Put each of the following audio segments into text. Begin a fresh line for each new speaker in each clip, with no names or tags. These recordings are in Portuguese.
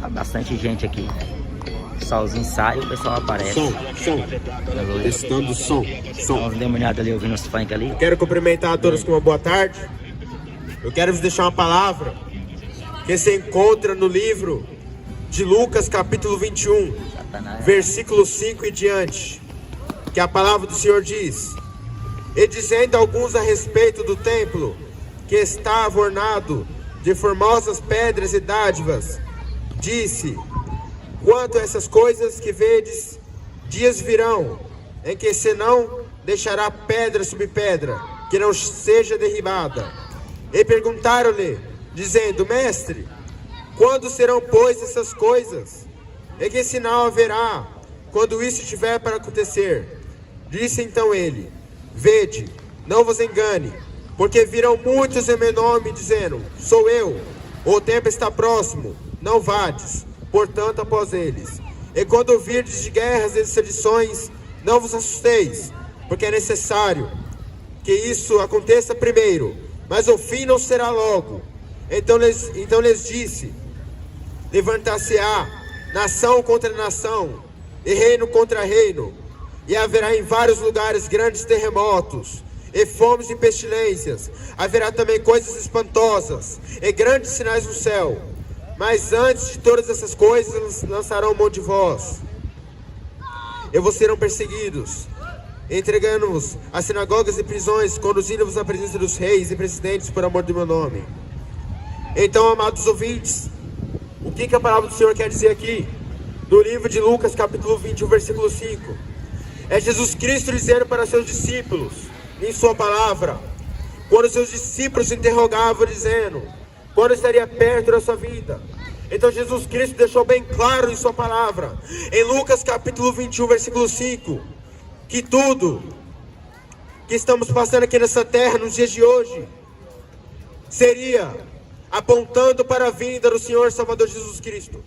Tá bastante gente aqui. O solzinho sai e o pessoal aparece.
Som. Testando som.
Então, dê uma olhada ali, ouvindo os funk ali.
Quero cumprimentar a todos com uma boa tarde. Eu quero vos deixar uma palavra que se encontra no livro de Lucas, capítulo 21, versículo 5 e diante. Que a palavra do Senhor diz: e dizendo alguns a respeito do templo, que estava ornado de formosas pedras e dádivas, disse: quanto a essas coisas que vedes, dias virão, em que se não deixará pedra sobre pedra, que não seja derribada. E perguntaram-lhe, dizendo: mestre, quando serão, pois, essas coisas? E que sinal haverá, quando isso estiver para acontecer? Disse então ele: vede, não vos engane, porque virão muitos em meu nome, dizendo: sou eu, o tempo está próximo, não vades, portanto, após eles. E quando ouvirdes de guerras e sedições, não vos assusteis, porque é necessário que isso aconteça primeiro, mas o fim não será logo. Então lhes disse: levantar-se-á nação contra nação, e reino contra reino, e haverá em vários lugares grandes terremotos, e fomes e pestilências. Haverá também coisas espantosas, e grandes sinais no céu. Mas antes de todas essas coisas lançarão mão de vós, e vos serão perseguidos, entregando-vos às sinagogas e prisões, conduzindo-vos à presença dos reis e presidentes por amor do meu nome. Então, amados ouvintes, o que a palavra do Senhor quer dizer aqui? No livro de Lucas, capítulo 21, versículo 5. É Jesus Cristo dizendo para seus discípulos, em sua palavra, quando seus discípulos se interrogavam, dizendo: quando estaria perto da sua vinda? Então Jesus Cristo deixou bem claro em sua palavra, em Lucas capítulo 21, versículo 5, que tudo que estamos passando aqui nessa terra, nos dias de hoje, seria apontando para a vinda do Senhor Salvador Jesus Cristo.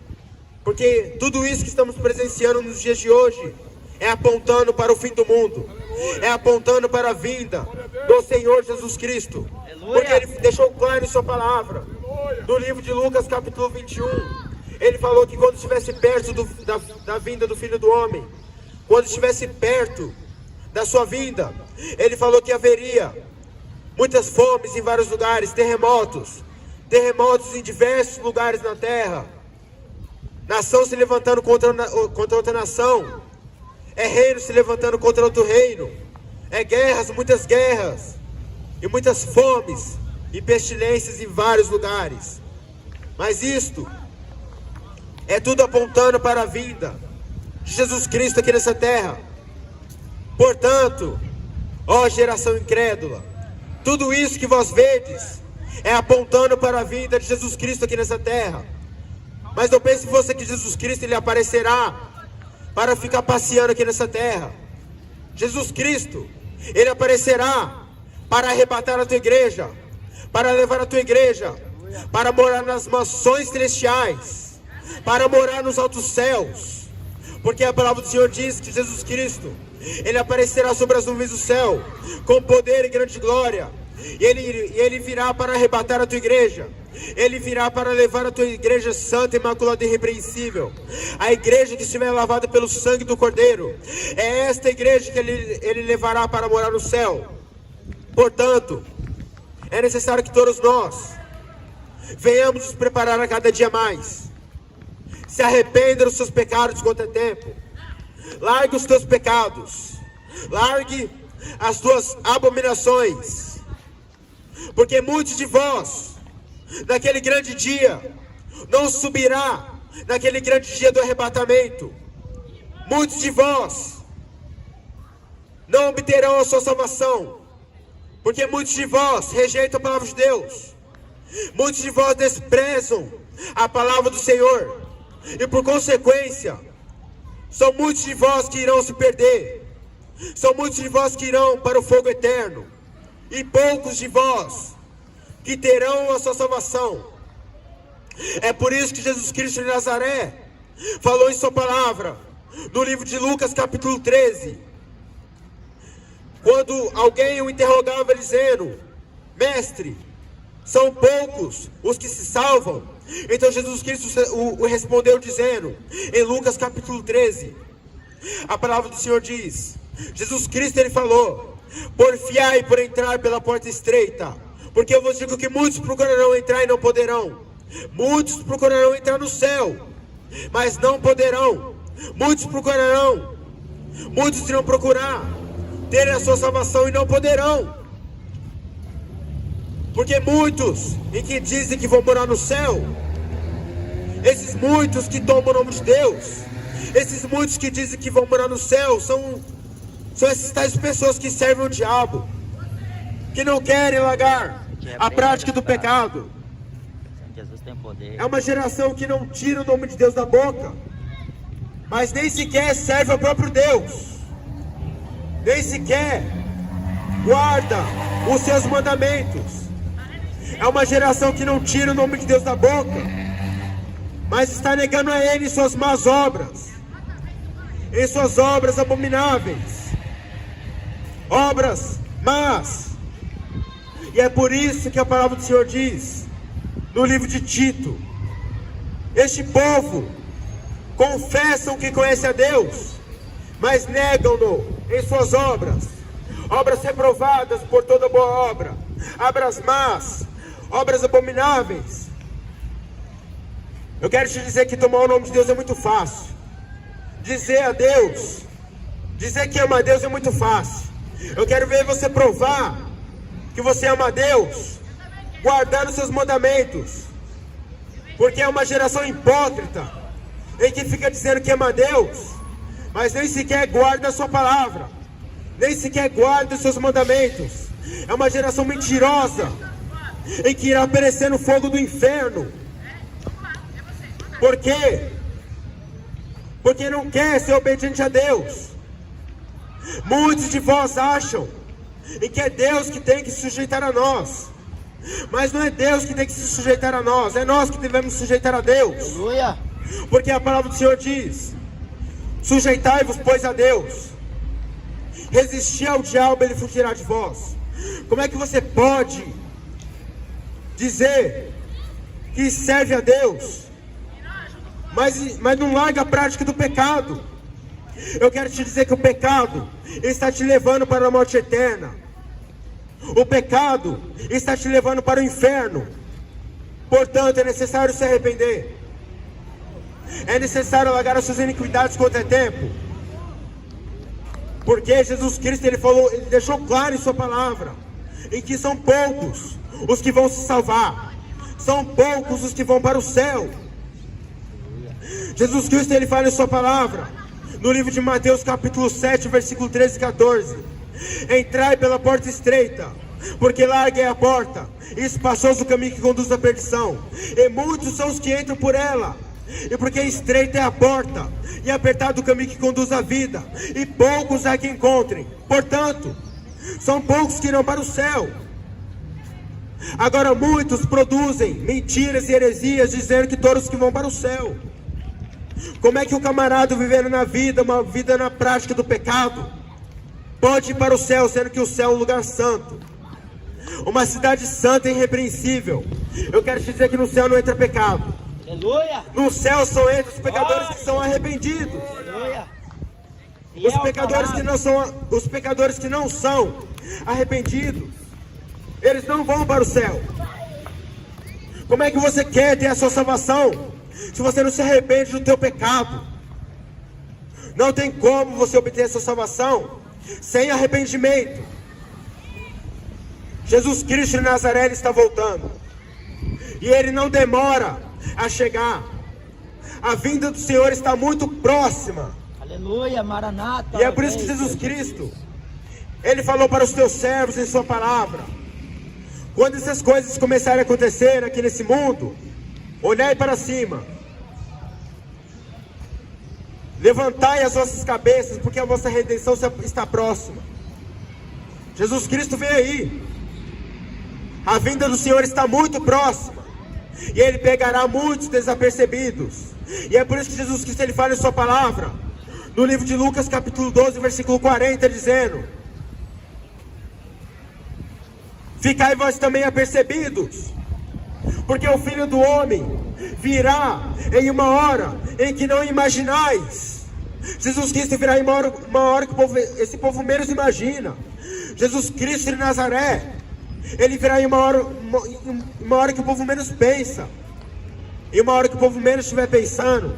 Porque tudo isso que estamos presenciando nos dias de hoje é apontando para o fim do mundo, é apontando para a vinda do Senhor Jesus Cristo. Porque Ele deixou claro em sua palavra, no livro de Lucas capítulo 21, Ele falou que quando estivesse perto da vinda do Filho do Homem, quando estivesse perto da sua vinda, Ele falou que haveria muitas fomes em vários lugares, terremotos em diversos lugares na terra, nação se levantando contra outra nação, é reino se levantando contra outro reino, é guerras, muitas guerras, e muitas fomes e pestilências em vários lugares. Mas isto é tudo apontando para a vinda de Jesus Cristo aqui nessa terra. Portanto, ó geração incrédula, tudo isso que vós vedes é apontando para a vinda de Jesus Cristo aqui nessa terra. Mas não pense você que Jesus Cristo ele aparecerá para ficar passeando aqui nessa terra. Jesus Cristo, Ele aparecerá para arrebatar a tua igreja, para levar a tua igreja, para morar nas mansões celestiais, para morar nos altos céus. Porque a palavra do Senhor diz que Jesus Cristo, Ele aparecerá sobre as nuvens do céu, com poder e grande glória. E ele virá para arrebatar a tua igreja. Ele virá para levar a tua igreja santa, imaculada e irrepreensível, a igreja que estiver lavada pelo sangue do Cordeiro. É esta igreja que ele levará para morar no céu. Portanto, é necessário que todos nós venhamos nos preparar a cada dia mais. Se arrependa dos seus pecados enquanto é tempo. Largue os teus pecados, largue as tuas abominações, porque muitos de vós, naquele grande dia, não subirá naquele grande dia do arrebatamento. Muitos de vós não obterão a sua salvação, porque muitos de vós rejeitam a palavra de Deus. Muitos de vós desprezam a palavra do Senhor, e por consequência, são muitos de vós que irão se perder. São muitos de vós que irão para o fogo eterno, e poucos de vós que terão a sua salvação. É por isso que Jesus Cristo de Nazaré falou em sua palavra, no livro de Lucas capítulo 13, quando alguém o interrogava dizendo: mestre, são poucos os que se salvam? Então Jesus Cristo o respondeu dizendo, em Lucas capítulo 13, a palavra do Senhor diz, Jesus Cristo ele falou, porfiai por entrar pela porta estreita, porque eu vos digo que muitos procurarão entrar e não poderão. Muitos procurarão entrar no céu, mas não poderão. Muitos procurarão, muitos irão procurar ter a sua salvação e não poderão. Porque muitos em que dizem que vão morar no céu, esses muitos que tomam o nome de Deus, esses muitos que dizem que vão morar no céu, são essas tais pessoas que servem o diabo, que não querem largar a prática do pecado.
Jesus tem poder.
É uma geração que não tira o nome de Deus da boca, mas nem sequer serve ao próprio Deus, nem sequer guarda os seus mandamentos. É uma geração que não tira o nome de Deus da boca, mas está negando a Ele em suas más obras, em suas obras abomináveis, obras más. E é por isso que a palavra do Senhor diz, no livro de Tito, este povo confessam que conhece a Deus, mas negam-no em suas obras, obras reprovadas por toda boa obra, obras más, obras abomináveis. Eu quero te dizer que tomar o nome de Deus é muito fácil. Dizer a Deus, dizer que ama a Deus é muito fácil. Eu quero ver você provar que você ama a Deus, guardando seus mandamentos. Porque é uma geração hipócrita, em que fica dizendo que ama a Deus, mas nem sequer guarda a sua palavra, nem sequer guarda os seus mandamentos. É uma geração mentirosa, em que irá perecer no fogo do inferno. Por quê? Porque não quer ser obediente a Deus. Muitos de vós acham em que é Deus que tem que se sujeitar a nós, mas não é Deus que tem que se sujeitar a nós, é nós que devemos sujeitar a Deus.
Aleluia.
Porque a palavra do Senhor diz, sujeitai-vos pois a Deus, resisti ao diabo, ele fugirá de vós. Como é que você pode dizer que serve a Deus, mas não larga a prática do pecado? Eu quero te dizer que o pecado está te levando para a morte eterna. O pecado está te levando para o inferno. Portanto, é necessário se arrepender. É necessário largar as suas iniquidades quanto é tempo. Porque Jesus Cristo, ele deixou claro em sua palavra, em que são poucos os que vão se salvar, são poucos os que vão para o céu. Jesus Cristo, ele fala em sua palavra, no livro de Mateus capítulo 7, versículo 13 e 14, entrai pela porta estreita, porque larga é a porta, e espaçoso o caminho que conduz à perdição, e muitos são os que entram por ela. E porque estreita é a porta, e apertado o caminho que conduz à vida, e poucos há que encontrem. Portanto, são poucos que irão para o céu. Agora muitos produzem mentiras e heresias, dizendo que todos que vão para o céu. Como é que o camarada vivendo na vida, uma vida na prática do pecado, pode ir para o céu, sendo que o céu é um lugar santo, uma cidade santa e irrepreensível? Eu quero te dizer que no céu não entra pecado.
Aleluia.
No céu só entram os pecadores que são arrependidos.
Aleluia.
Os pecadores que não são arrependidos, eles não vão para o céu. Como é que você quer ter a sua salvação se você não se arrepende do teu pecado? Não tem como você obter a sua salvação sem arrependimento. Jesus Cristo de Nazaré está voltando, e Ele não demora a chegar. A vinda do Senhor está muito próxima.
Aleluia, Maranata.
E é por isso que Jesus Cristo, Ele falou para os teus servos em sua palavra: quando essas coisas começarem a acontecer aqui nesse mundo, olhai para cima, levantai as vossas cabeças, porque a vossa redenção está próxima. Jesus Cristo vem aí. A vinda do Senhor está muito próxima, e Ele pegará muitos desapercebidos. E é por isso que Jesus Cristo, Ele fala em sua palavra, no livro de Lucas capítulo 12, versículo 40, dizendo: ficai vós também apercebidos, porque o Filho do Homem virá em uma hora em que não imaginais. Jesus Cristo virá em uma hora que esse povo menos imagina. Jesus Cristo de Nazaré, ele virá em uma hora que o povo menos pensa. Em uma hora que o povo menos estiver pensando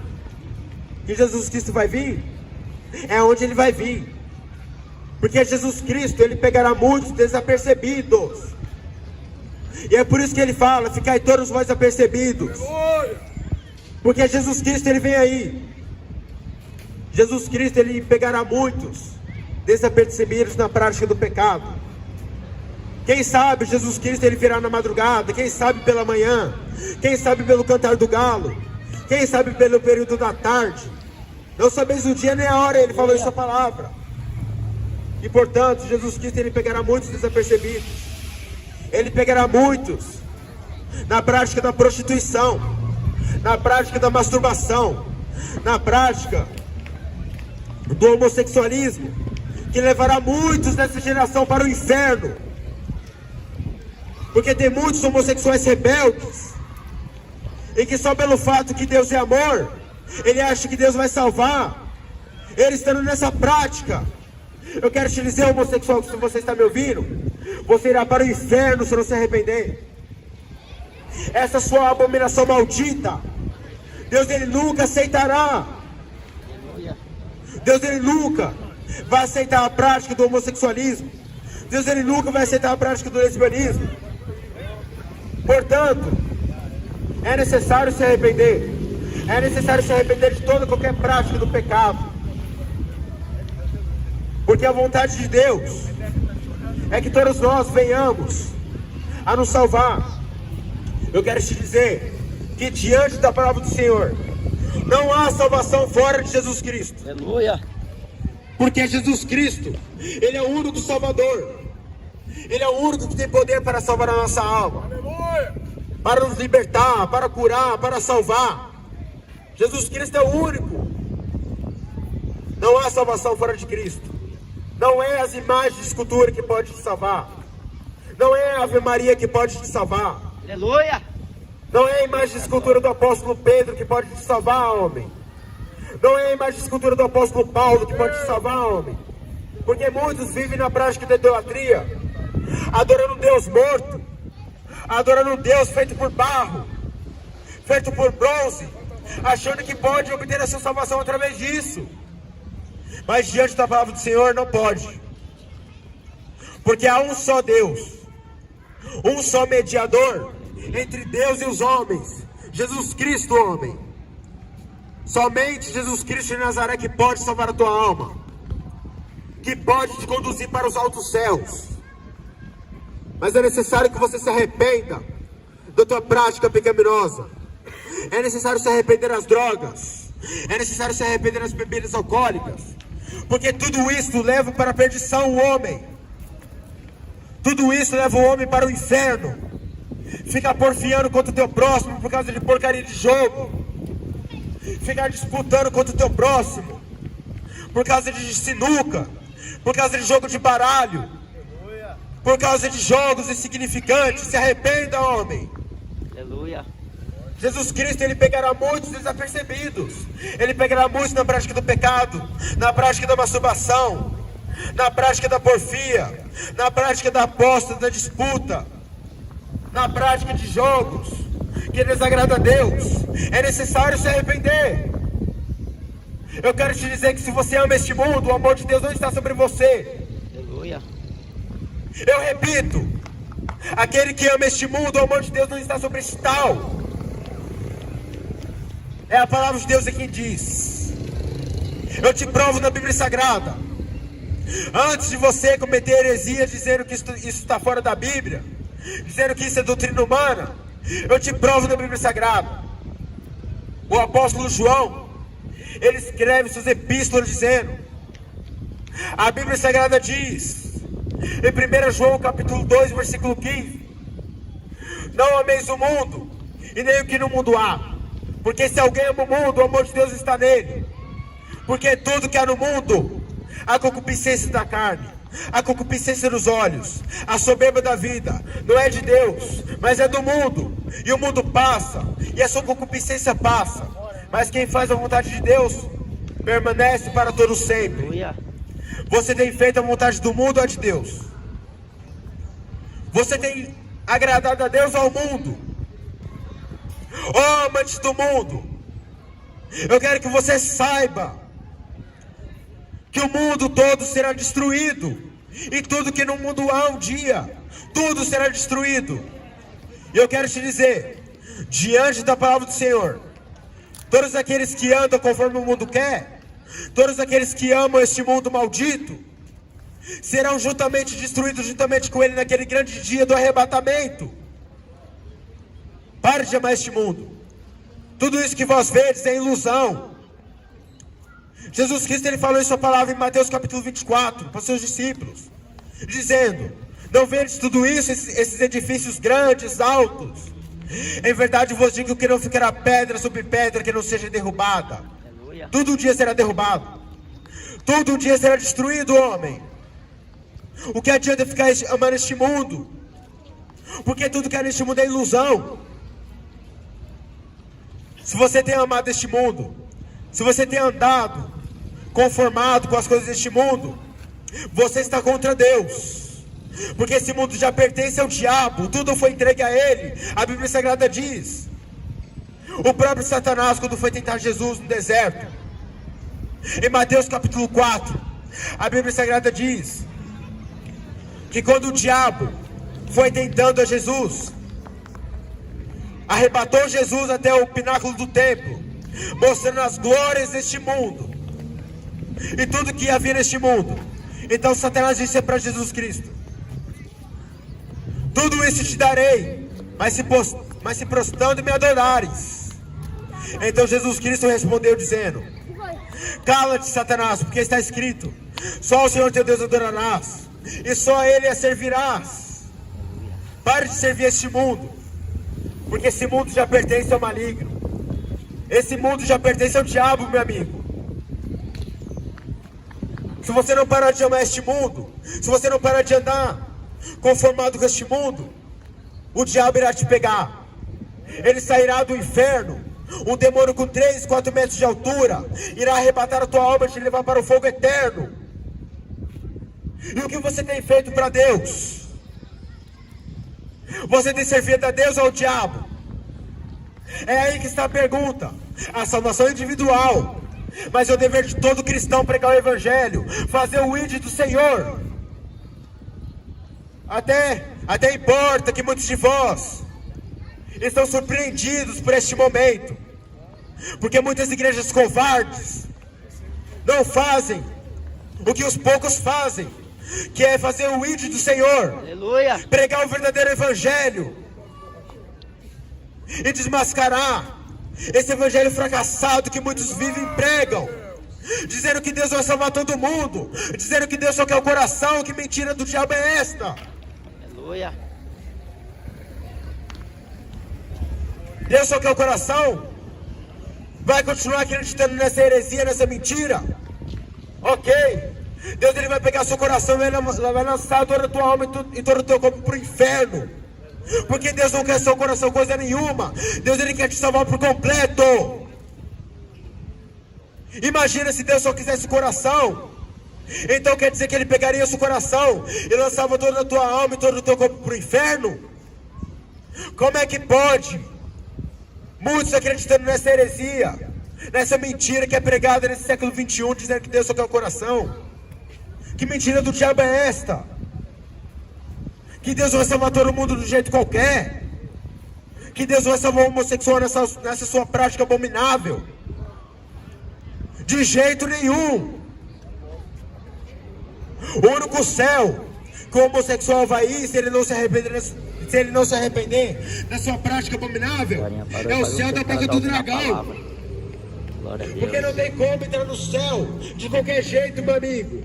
que Jesus Cristo vai vir, é onde ele vai vir. Porque Jesus Cristo, ele pegará muitos desapercebidos. E é por isso que ele fala: ficai todos vós apercebidos. Porque Jesus Cristo, ele vem aí. Jesus Cristo, ele pegará muitos desapercebidos na prática do pecado. Quem sabe Jesus Cristo, ele virá na madrugada. Quem sabe pela manhã. Quem sabe pelo cantar do galo. Quem sabe pelo período da tarde. Não sabeis o dia nem a hora, ele falou essa palavra. E portanto, Jesus Cristo, ele pegará muitos desapercebidos. Ele pegará muitos na prática da prostituição, na prática da masturbação, na prática do homossexualismo, que levará muitos dessa geração para o inferno. Porque tem muitos homossexuais rebeldes, e que só pelo fato que Deus é amor, ele acha que Deus vai salvar, ele estando nessa prática. Eu quero te dizer, homossexual, que se você está me ouvindo, você irá para o inferno se não se arrepender. Essa sua abominação maldita, Deus, ele nunca aceitará. Deus, ele nunca vai aceitar a prática do homossexualismo. Deus, ele nunca vai aceitar a prática do lesbianismo. Portanto, é necessário se arrepender. É necessário se arrepender de toda qualquer prática do pecado. Porque a vontade de Deus é que todos nós venhamos a nos salvar. Eu quero te dizer que diante da palavra do Senhor, não há salvação fora de Jesus Cristo.
Aleluia.
Porque Jesus Cristo, ele é o único Salvador. Ele é o único que tem poder para salvar a nossa alma. Aleluia. Para nos libertar, para curar, para salvar. Jesus Cristo é o único. Não há salvação fora de Cristo. Não é as imagens de escultura que pode te salvar. Não é a Ave Maria que pode te salvar.
Aleluia.
Não é a imagem de escultura do apóstolo Pedro que pode te salvar, homem. Não é a imagem de escultura do apóstolo Paulo que pode te salvar, homem. Porque muitos vivem na prática da idolatria, adorando um Deus morto, adorando um Deus feito por barro, feito por bronze, achando que pode obter a sua salvação através disso. Mas diante da palavra do Senhor não pode. Porque há um só Deus, um só mediador entre Deus e os homens, Jesus Cristo, homem. Somente Jesus Cristo de Nazaré que pode salvar a tua alma, que pode te conduzir para os altos céus. Mas é necessário que você se arrependa da tua prática pecaminosa. É necessário se arrepender das drogas. É necessário se arrepender das bebidas alcoólicas. Porque tudo isso leva para a perdição o homem. Tudo isso leva o homem para o inferno. Fica porfiando contra o teu próximo por causa de porcaria de jogo. Ficar disputando contra o teu próximo por causa de sinuca, por causa de jogo de baralho, por causa de jogos insignificantes. Se arrependa, homem.
Aleluia.
Jesus Cristo, ele pegará muitos desapercebidos. Ele pegará muitos na prática do pecado, na prática da masturbação, na prática da porfia, na prática da aposta, da disputa, na prática de jogos que desagrada a Deus. É necessário se arrepender. Eu quero te dizer que se você ama este mundo, o amor de Deus não está sobre você.
Aleluia.
Eu repito, aquele que ama este mundo, o amor de Deus não está sobre este tal. É a palavra de Deus quem diz. Eu te provo na Bíblia Sagrada. Antes de você cometer heresia dizendo que isso está fora da Bíblia, dizendo que isso é doutrina humana, eu te provo na Bíblia Sagrada. O apóstolo João, ele escreve suas epístolas dizendo, a Bíblia Sagrada diz, em 1 João capítulo 2, versículo 15, não ameis o mundo, e nem o que no mundo há, porque se alguém ama o mundo, o amor de Deus está nele. Porque tudo que há no mundo, a concupiscência da carne, a concupiscência dos olhos, a soberba da vida, não é de Deus, mas é do mundo. e o mundo passa, e a sua concupiscência passa, mas quem faz a vontade de Deus permanece para todo sempre.
Aleluia.
Você tem feito a vontade do mundo ou a de Deus? Você tem agradado a Deus ou ao mundo? Oh, amantes do mundo, eu quero que você saiba que o mundo todo será destruído, e tudo que no mundo há um dia, tudo será destruído. E eu quero te dizer, diante da palavra do Senhor, todos aqueles que andam conforme o mundo quer, todos aqueles que amam este mundo maldito, serão juntamente destruídos juntamente com ele naquele grande dia do arrebatamento. Pare de amar este mundo. Tudo isso que vós vedes é ilusão. Jesus Cristo, ele falou em sua palavra em Mateus capítulo 24 para os seus discípulos, dizendo: não vedes tudo isso, esses edifícios grandes, altos? Em verdade vos digo que não ficará pedra sobre pedra que não seja derrubada.
Aleluia.
Tudo um dia será derrubado, tudo um dia será destruído, homem. O que adianta ficar amando este mundo? Porque tudo que é neste mundo é ilusão. Se você tem amado este mundo, se você tem andado conformado com as coisas deste mundo, você está contra Deus. Porque esse mundo já pertence ao diabo, tudo foi entregue a ele. A Bíblia Sagrada diz, o próprio Satanás, quando foi tentar Jesus no deserto, em Mateus capítulo 4, a Bíblia Sagrada diz que quando o diabo foi tentando a Jesus, arrebatou Jesus até o pináculo do templo, mostrando as glórias deste mundo e tudo que havia neste mundo. Então Satanás disse para Jesus Cristo: tudo isso te darei, mas se prostrando me adorares. Então Jesus Cristo respondeu dizendo: cala-te, Satanás, porque está escrito: só o Senhor teu Deus adorarás, e só a Ele a servirás. Pare de servir este mundo, porque esse mundo já pertence ao maligno. Esse mundo já pertence ao diabo, meu amigo. Se você não parar de amar este mundo, se você não parar de andar conformado com este mundo, o diabo irá te pegar. Ele sairá do inferno, um demônio com 3, 4 metros de altura, irá arrebatar a tua alma e te levar para o fogo eterno. E o que você tem feito para Deus? Você tem servido a Deus ou ao diabo? É aí que está a pergunta. A salvação é individual, mas é o dever de todo cristão pregar o evangelho, fazer o ID do Senhor. Até importa que muitos de vós estão surpreendidos por este momento, porque muitas igrejas covardes não fazem o que os poucos fazem, que é fazer o ID do Senhor.
Aleluia.
Pregar o verdadeiro evangelho e desmascarar esse evangelho fracassado que muitos vivem e pregam, dizendo que Deus vai salvar todo mundo, dizendo que Deus só quer o coração. Que mentira do diabo é esta?
Aleluia.
Deus só quer o coração? Vai continuar acreditando nessa heresia, nessa mentira? Ok. Deus, ele vai pegar seu coração e vai lançar toda a tua alma e todo o teu corpo para o inferno. Porque Deus não quer seu coração coisa nenhuma. Deus, ele quer te salvar por completo. Imagina se Deus só quisesse o coração. Então quer dizer que ele pegaria o seu coração e lançava toda a tua alma e todo o teu corpo para o inferno? Como é que pode? Muitos acreditando nessa heresia, nessa mentira que é pregada nesse século 21, dizendo que Deus só quer o coração. Que mentira do diabo é esta? Que Deus vai salvar todo mundo do jeito qualquer? Que Deus vai salvar o homossexual nessa sua prática abominável? De jeito nenhum. O único céu que o homossexual vai ir, se ele não se arrepender da sua prática abominável, é o céu da boca do dragão. Porque não tem como entrar no céu de qualquer jeito, meu amigo.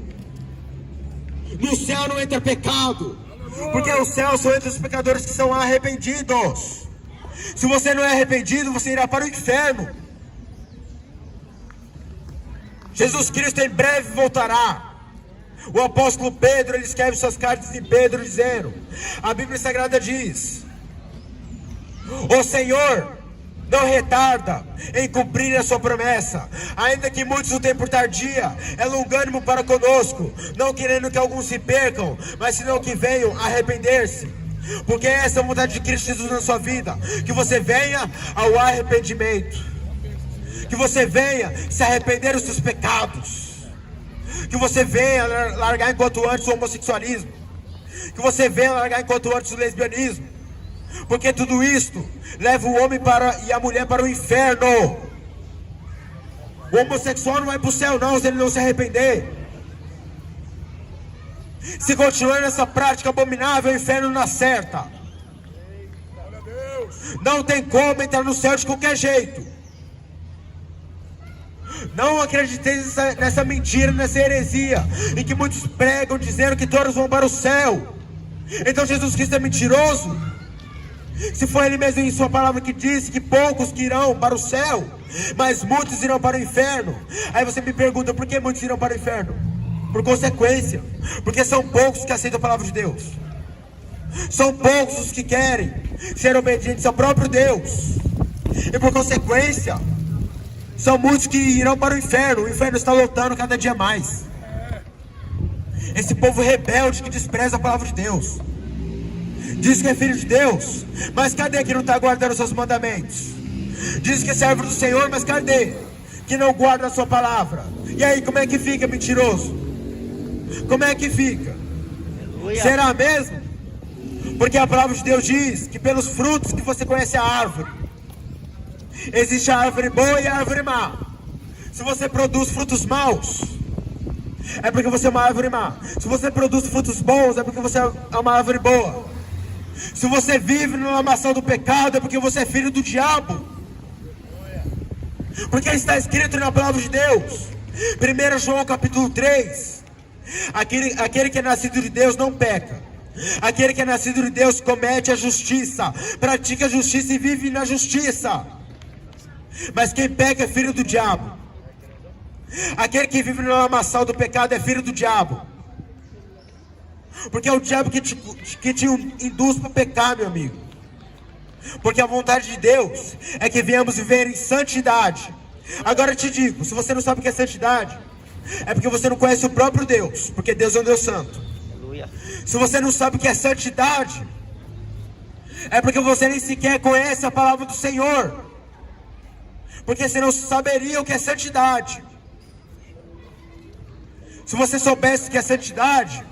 No céu não entra pecado, porque no céu só entram os pecadores que são arrependidos. Se você não é arrependido, você irá para o inferno. Jesus Cristo em breve voltará. O apóstolo Pedro, ele escreve suas cartas em Pedro dizendo, a Bíblia Sagrada diz O Senhor não retarda em cumprir a sua promessa, ainda que muitos o tenham por tardia, é longânimo para conosco, não querendo que alguns se percam, mas senão que venham arrepender-se. Porque essa é a vontade de Cristo Jesus na sua vida, que você venha ao arrependimento, que você venha se arrepender dos seus pecados, que você venha largar enquanto antes o homossexualismo, que você venha largar enquanto antes o lesbianismo, porque tudo isto leva o homem e a mulher para o inferno. O homossexual não vai para o céu não, se ele não se arrepender. Se continuar nessa prática abominável, o inferno não acerta. Não tem como entrar no céu de qualquer jeito. Não acrediteis nessa mentira, nessa heresia, em que muitos pregam dizendo que todos vão para o céu. Então Jesus Cristo é mentiroso? Se foi Ele mesmo em sua palavra que disse que poucos que irão para o céu, mas muitos irão para o inferno. Aí você me pergunta, por que muitos irão para o inferno? Por consequência, porque são poucos que aceitam a palavra de Deus. São poucos os que querem ser obedientes ao próprio Deus. E por consequência, são muitos que irão para o inferno. O inferno está lotando cada dia mais. Esse povo rebelde que despreza a palavra de Deus, diz que é filho de Deus, mas cadê que não está guardando os seus mandamentos? Diz que é servo do Senhor, mas cadê que não guarda a sua palavra? E aí, como é que fica, mentiroso? Como é que fica? Aleluia. Será mesmo? Porque a palavra de Deus diz que pelos frutos que você conhece a árvore. Existe a árvore boa e a árvore má. Se você produz frutos maus, é porque você é uma árvore má. Se você produz frutos bons, é porque você é uma árvore boa. Se você vive na lamação do pecado, é porque você é filho do diabo. Porque está escrito na palavra de Deus, 1 João capítulo 3, aquele que é nascido de Deus não peca. Aquele que é nascido de Deus comete a justiça, pratica a justiça e vive na justiça. Mas quem peca é filho do diabo. Aquele que vive na lamação do pecado é filho do diabo. Porque é o diabo que te induz para pecar, meu amigo. Porque a vontade de Deus é que venhamos viver em santidade. Agora eu te digo, se você não sabe o que é santidade, é porque você não conhece o próprio Deus. Porque Deus é um Deus santo. Aleluia. Se você não sabe o que é santidade, é porque você nem sequer conhece a palavra do Senhor. Porque você não saberia o que é santidade. Se você soubesse o que é santidade,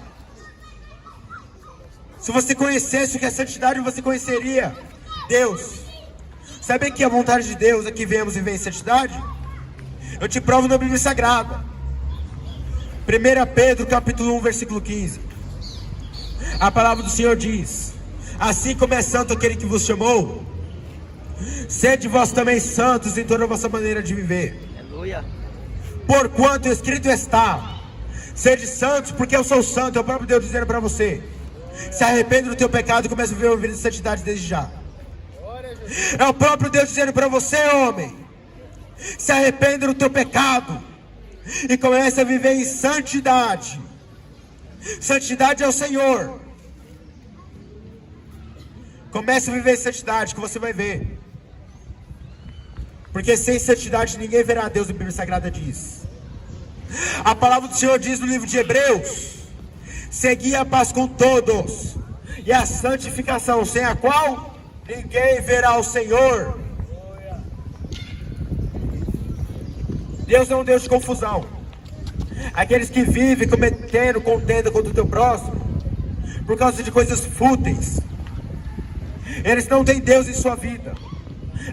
se você conhecesse o que é santidade, você conheceria Deus. Sabe que a vontade de Deus é que venhamos viver em santidade? Eu te provo na Bíblia Sagrada. 1 Pedro capítulo 1, versículo 15. A palavra do Senhor diz: assim como é santo aquele que vos chamou, sede vós também santos em toda a vossa maneira de viver. Aleluia. Porquanto escrito está: sede santos, porque eu sou santo. É o próprio Deus dizendo para você: se arrependa do teu pecado e comece a viver uma vida de santidade desde já. É o próprio Deus dizendo para você, homem: se arrependa do teu pecado e comece a viver em santidade. Santidade é o Senhor. Comece a viver em santidade, que você vai ver. Porque sem santidade ninguém verá a Deus, a Bíblia Sagrada diz. A palavra do Senhor diz no livro de Hebreus: segui a paz com todos e a santificação, sem a qual ninguém verá o Senhor. Deus é um Deus de confusão. Aqueles que vivem cometendo contenda contra o teu próximo por causa de coisas fúteis, eles não têm Deus em sua vida.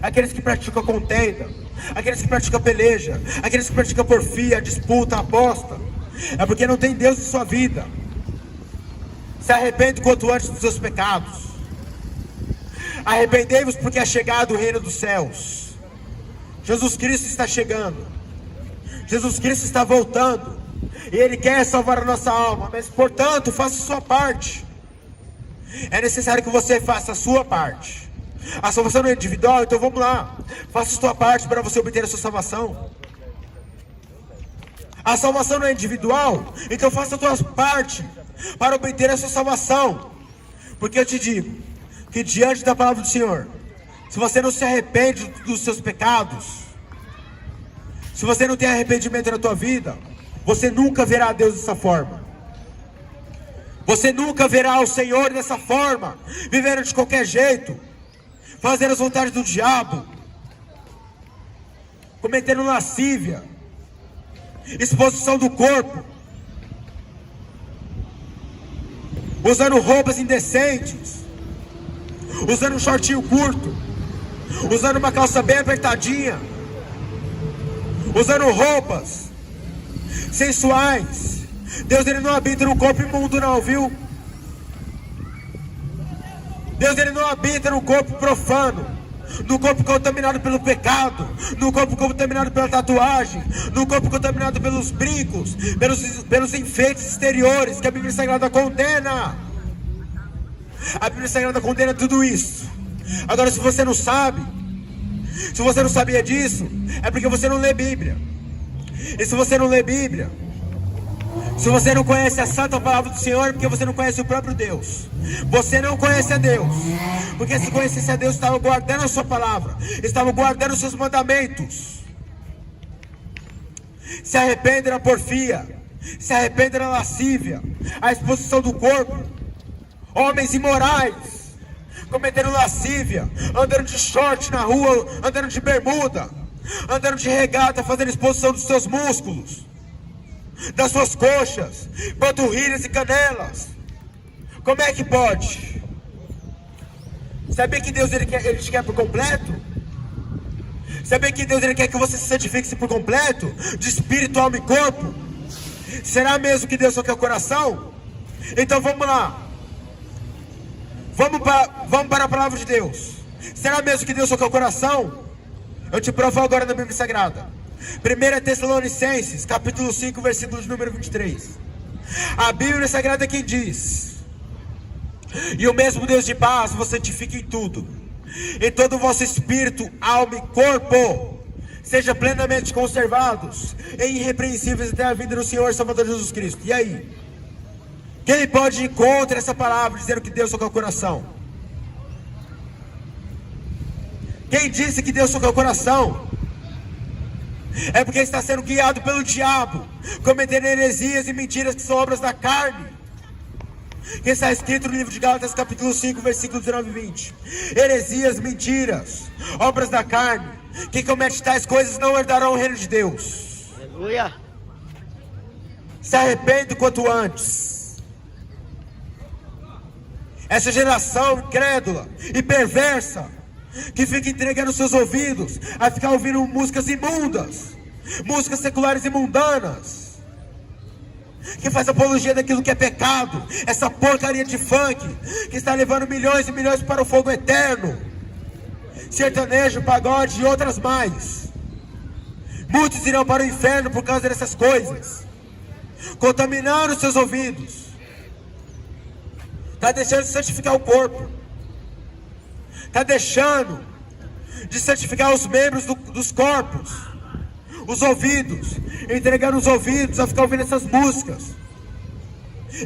Aqueles que praticam contenda, aqueles que praticam peleja, aqueles que praticam porfia, disputa, aposta, é porque não tem Deus em sua vida. Se arrepende quanto antes dos seus pecados. Arrependei-vos, porque é chegado o reino dos céus. Jesus Cristo está chegando. Jesus Cristo está voltando. E Ele quer salvar a nossa alma. Mas, portanto, faça a sua parte. É necessário que você faça a sua parte. A salvação não é individual, então vamos lá. Faça a sua parte para você obter a sua salvação. A salvação não é individual, então faça a tua parte para obter a sua salvação. Porque eu te digo que diante da palavra do Senhor, se você não se arrepende dos seus pecados, se você não tem arrependimento na tua vida, você nunca verá a Deus dessa forma. Você nunca verá o Senhor dessa forma, vivendo de qualquer jeito, fazendo as vontades do diabo, cometendo lascívia, exposição do corpo, usando roupas indecentes, usando um shortinho curto, usando uma calça bem apertadinha, usando roupas sensuais. Deus, ele não habita no corpo imundo não, viu? Deus, ele não habita no corpo profano, no corpo contaminado pelo pecado, no corpo contaminado pela tatuagem, no corpo contaminado pelos brincos, pelos enfeites exteriores que a Bíblia Sagrada condena. A Bíblia Sagrada condena tudo isso. Agora, se você não sabe, se você não sabia disso, é porque você não lê Bíblia. E se você não lê Bíblia, se você não conhece a santa palavra do Senhor, é porque você não conhece o próprio Deus. Você não conhece a Deus, porque se conhecesse a Deus, estava guardando a sua palavra, estava guardando os seus mandamentos. Se arrepende da porfia, se arrepende da lascívia, a exposição do corpo. Homens imorais, cometendo lascívia, andando de short na rua, andando de bermuda, andando de regata, fazendo exposição dos seus músculos, das suas coxas, panturrilhas e canelas. Como é que pode? Sabia que Deus ele te quer por completo? Sabia que Deus ele quer que você se santifique por completo, de espírito, alma e corpo? Será mesmo que Deus só quer o coração? Então vamos lá. Vamos para a palavra de Deus. Será mesmo que Deus só quer o coração? Eu te provo agora na Bíblia Sagrada. 1 Tessalonicenses, capítulo 5, versículo de número 23. A Bíblia Sagrada é quem diz: e o mesmo Deus de paz vos santifique em tudo, em todo o vosso espírito, alma e corpo, seja plenamente conservados e irrepreensíveis até a vinda do Senhor Salvador Jesus Cristo. E aí? Quem pode ir contra essa palavra, dizendo que Deus só quer o coração? Quem disse que Deus só quer o coração? É porque está sendo guiado pelo diabo, cometendo heresias e mentiras que são obras da carne, que está escrito no livro de Gálatas capítulo 5, versículos 19 e 20. Heresias, mentiras, obras da carne. Quem comete tais coisas não herdarão o reino de Deus.
Aleluia.
Se arrepende quanto antes. Essa geração incrédula e perversa, que fica entregando seus ouvidos a ficar ouvindo músicas imundas, músicas seculares e mundanas, que faz apologia daquilo que é pecado, essa porcaria de funk, que está levando milhões e milhões para o fogo eterno, sertanejo, pagode e outras mais. Muitos irão para o inferno por causa dessas coisas, contaminando seus ouvidos. Está deixando de santificar o corpo, está deixando de santificar os membros dos corpos, os ouvidos, entregando os ouvidos a ficar ouvindo essas músicas.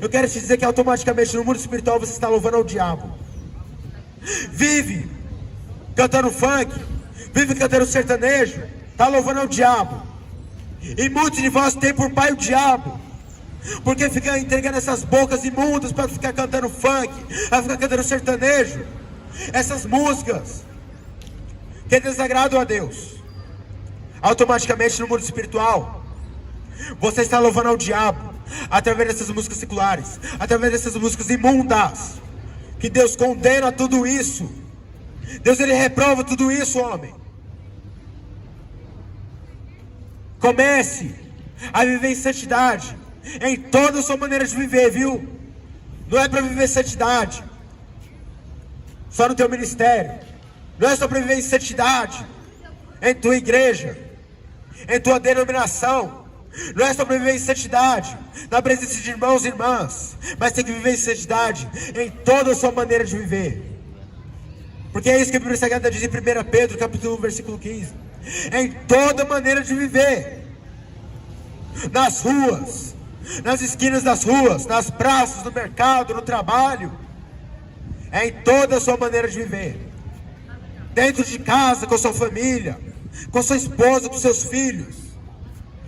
Eu quero te dizer que automaticamente no mundo espiritual você está louvando ao diabo. Vive cantando funk, vive cantando sertanejo, está louvando ao diabo. E muitos de vós têm por pai o diabo, porque fica entregando essas bocas imundas para ficar cantando funk, para ficar cantando sertanejo, essas músicas que desagradam a Deus. Automaticamente no mundo espiritual você está louvando ao diabo através dessas músicas seculares, através dessas músicas imundas, que Deus condena tudo isso. Deus ele reprova tudo isso, homem. Comece a viver em santidade em toda a sua maneira de viver, viu? Não é para viver santidade só no teu ministério, não é só para viver em santidade em tua igreja, em tua denominação, não é só para viver em santidade na presença de irmãos e irmãs, mas tem que viver em santidade em toda a sua maneira de viver. Porque é isso que a Bíblia Sagrada diz em 1 Pedro capítulo 1, versículo 15. Em toda maneira de viver, nas ruas, nas esquinas das ruas, nas praças, no mercado, no trabalho, é em toda a sua maneira de viver. dentro de casa, com a sua família, com a sua esposa, com seus filhos,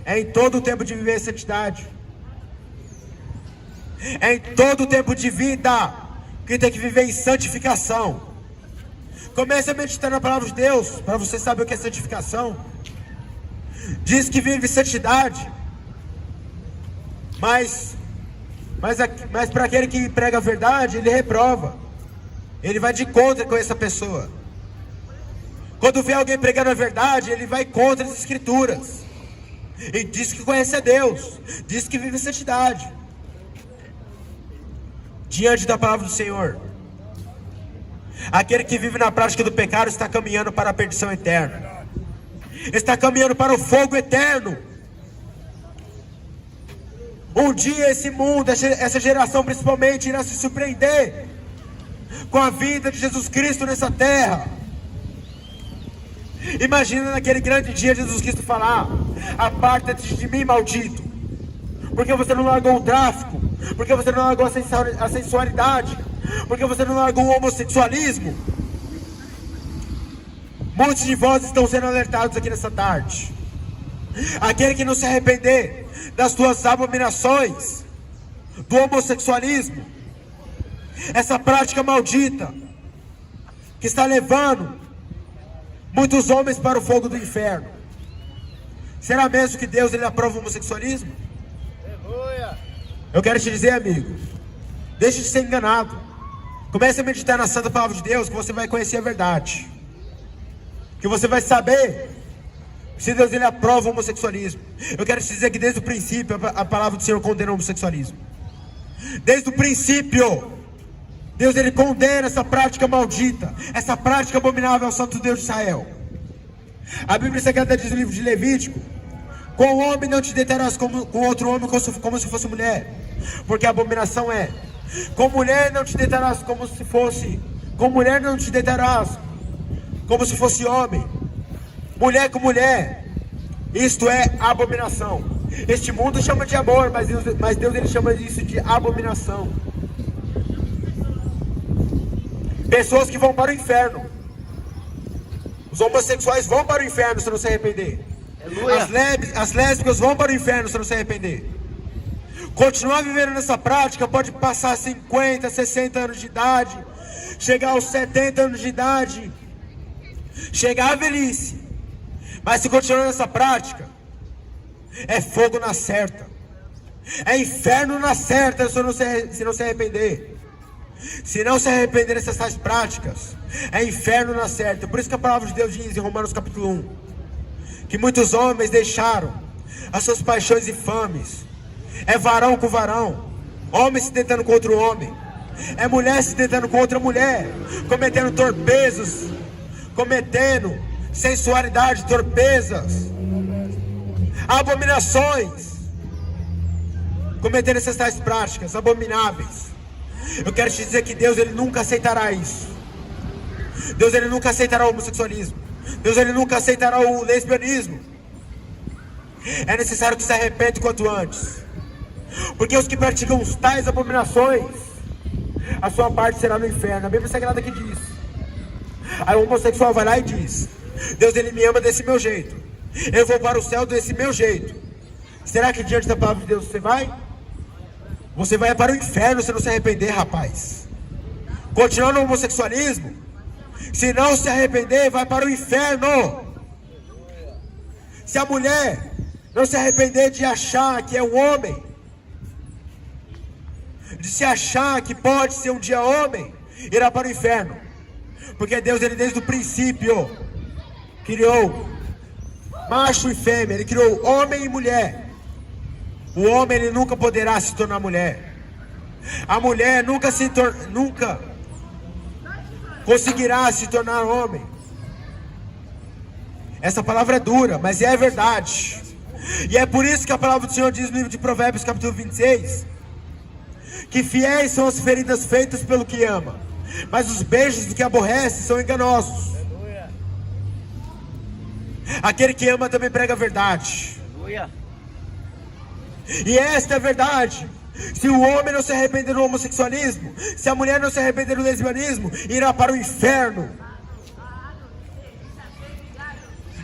é em todo o tempo de viver em santidade. É em todo o tempo de vida que tem que viver em santificação. Comece a meditar na palavra de Deus, para você saber o que é santificação. Diz que vive santidade, mas para aquele que prega a verdade, ele reprova. Ele vai de contra com essa pessoa. Quando vê alguém pregando a verdade, ele vai contra as escrituras. E diz que conhece a Deus, diz que vive santidade diante da palavra do Senhor. Aquele que vive na prática do pecado está caminhando para a perdição eterna, está caminhando para o fogo eterno. Um dia esse mundo, essa geração principalmente, irá se surpreender com a vida de Jesus Cristo nessa terra. Imagina naquele grande dia Jesus Cristo falar: aparta-te de mim, maldito, porque você não largou o tráfico, porque você não largou a sensualidade, porque você não largou o homossexualismo. Muitos de vós estão sendo alertados aqui nessa tarde. Aquele que não se arrepender das suas abominações, do homossexualismo, essa prática maldita que está levando muitos homens para o fogo do inferno. Será mesmo que Deus ele aprova o homossexualismo? Eu quero te dizer, amigo, deixe de ser enganado. Comece a meditar na santa palavra de Deus, que você vai conhecer a verdade, que você vai saber se Deus ele aprova o homossexualismo. Eu quero te dizer que desde o princípio a palavra do Senhor condena o homossexualismo. Desde o princípio Deus ele condena essa prática maldita, essa prática abominável ao santo Deus de Israel. A Bíblia Sagrada diz no livro de Levítico: com o homem não te deitarás com outro homem como se fosse mulher, porque a abominação é. Com mulher não te deitarás como se fosse. Com mulher não te deitarás como se fosse homem. Mulher com mulher, isto é abominação. Este mundo chama de amor, mas Deus ele chama isso de abominação. Pessoas que vão para o inferno. Os homossexuais vão para o inferno se não se arrepender. As lésbicas vão para o inferno se não se arrepender. Continuar vivendo nessa prática pode passar 50, 60 anos de idade, chegar aos 70 anos de idade, chegar à velhice. Mas se continuar nessa prática, é fogo na certa, é inferno na certa se não se arrepender. Se não se arrepender dessas tais práticas, é inferno na certa. Por isso que a palavra de Deus diz em Romanos capítulo 1, que muitos homens deixaram as suas paixões infames. É varão com varão, homem se tentando com outro homem, é mulher se tentando com outra mulher, cometendo torpezas, cometendo sensualidade, torpezas, abominações, cometendo essas tais práticas abomináveis. Eu quero te dizer que Deus ele nunca aceitará isso. Deus ele nunca aceitará o homossexualismo. Deus ele nunca aceitará o lesbianismo. É necessário que se arrependa quanto antes, porque os que praticam tais abominações, a sua parte será no inferno. A Bíblia Sagrada que diz. Aí o homossexual vai lá e diz: Deus ele me ama desse meu jeito, eu vou para o céu desse meu jeito. Será que diante da palavra de Deus você vai? Você vai para o inferno se não se arrepender, rapaz. Continuar no homossexualismo, se não se arrepender, vai para o inferno. Se a mulher não se arrepender de achar que é um homem, de se achar que pode ser um dia homem, irá para o inferno. Porque Deus ele desde o princípio criou macho e fêmea, ele criou homem e mulher. O homem ele nunca poderá se tornar mulher. A mulher nunca conseguirá se tornar homem. Essa palavra é dura, mas é verdade. E é por isso que a palavra do Senhor diz no livro de Provérbios capítulo 26, que fiéis são as feridas feitas pelo que ama, mas os beijos do que aborrece são enganosos. Aquele que ama também prega a verdade. E esta é a verdade. Se o homem não se arrepender do homossexualismo, se a mulher não se arrepender do lesbianismo, irá para o inferno.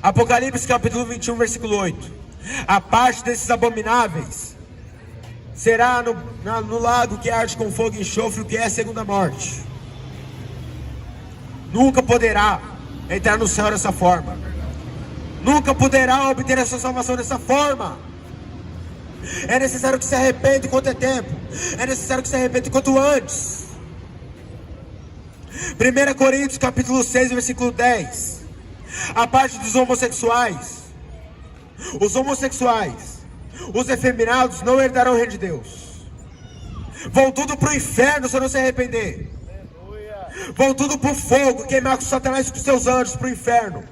Apocalipse capítulo 21, versículo 8. A parte desses abomináveis será no lago que arde com fogo e enxofre, o que é a segunda morte. Nunca poderá entrar no céu dessa forma. Nunca poderá obter a sua salvação dessa forma. É necessário que se arrependa enquanto é tempo. É necessário que se arrependa enquanto antes. 1 Coríntios capítulo 6, versículo 10. A parte dos homossexuais. Os homossexuais, os efeminados não herdarão o reino de Deus. Vão tudo para o inferno se não se arrepender. Vão tudo para o fogo, queimar com Satanás e com seus anjos para o inferno.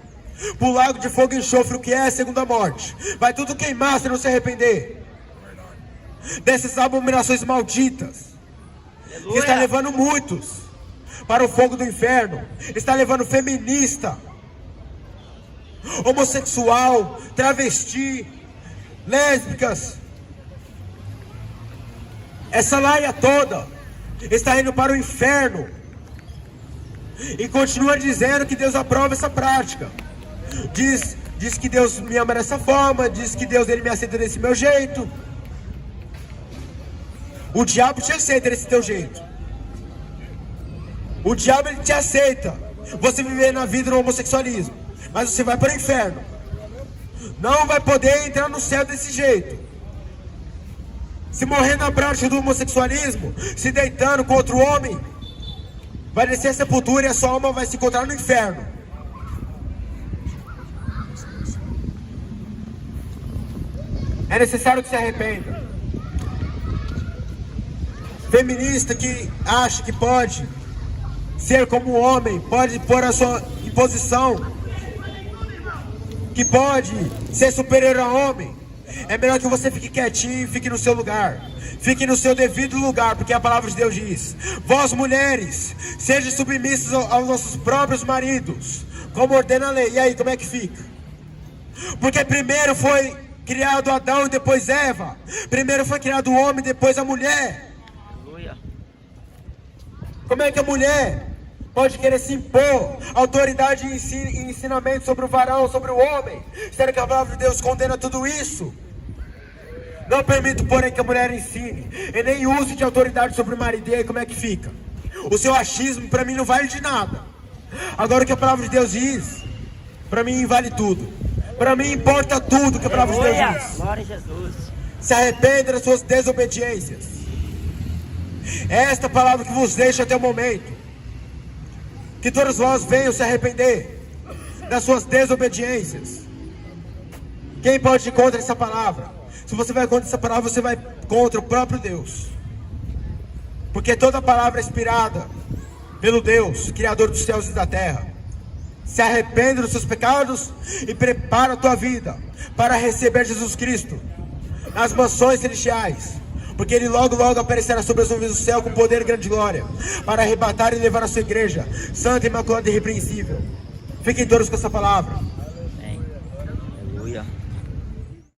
Para o lago de fogo e enxofre, o que é a segunda morte. Vai tudo queimar se não se arrepender dessas abominações malditas. Que está levando muitos para o fogo do inferno. Está levando feminista, homossexual, travesti, lésbicas, essa laia toda está indo para o inferno. E continua dizendo que Deus aprova essa prática. Diz que Deus me ama dessa forma. Diz que Deus ele me aceita desse meu jeito. O diabo te aceita desse teu jeito. O diabo ele te aceita você viver na vida no homossexualismo, mas você vai para o inferno. Não vai poder entrar no céu desse jeito. Se morrer na prática do homossexualismo, se deitando com outro homem, vai descer a sepultura e a sua alma vai se encontrar no inferno. É necessário que se arrependa. Feminista que acha que pode ser como um homem, pode pôr a sua imposição, que pode ser superior ao homem, é melhor que você fique quietinho e fique no seu lugar. Fique no seu devido lugar, porque a palavra de Deus diz: vós mulheres, sejam submissas aos nossos próprios maridos, como ordena a lei. E aí, como é que fica? Porque primeiro foi criado Adão e depois Eva. Primeiro foi criado o homem, depois a mulher. Como é que a mulher pode querer se impor autoridade e ensinamento sobre o varão, sobre o homem, sendo que a palavra de Deus condena tudo isso? Não permito, porém, que a mulher ensine e nem use de autoridade sobre o marido. E aí, como é que fica? O seu achismo para mim não vale de nada. Agora o que a palavra de Deus diz, para mim vale tudo. Para mim importa tudo que a palavra de Deus diz.
Glória a Jesus.
Se arrependa das suas desobediências. É esta palavra que vos deixo até o momento. Que todos vós venham se arrepender das suas desobediências. Quem pode ir contra essa palavra? Se você vai contra essa palavra, você vai contra o próprio Deus. Porque toda palavra é inspirada pelo Deus, Criador dos céus e da terra. Se arrependa dos seus pecados e prepara a tua vida para receber Jesus Cristo nas mansões celestiais. Porque Ele logo aparecerá sobre as nuvens do céu com poder e grande glória, para arrebatar e levar a sua igreja santa, imaculada e irrepreensível. Fiquem todos com essa palavra.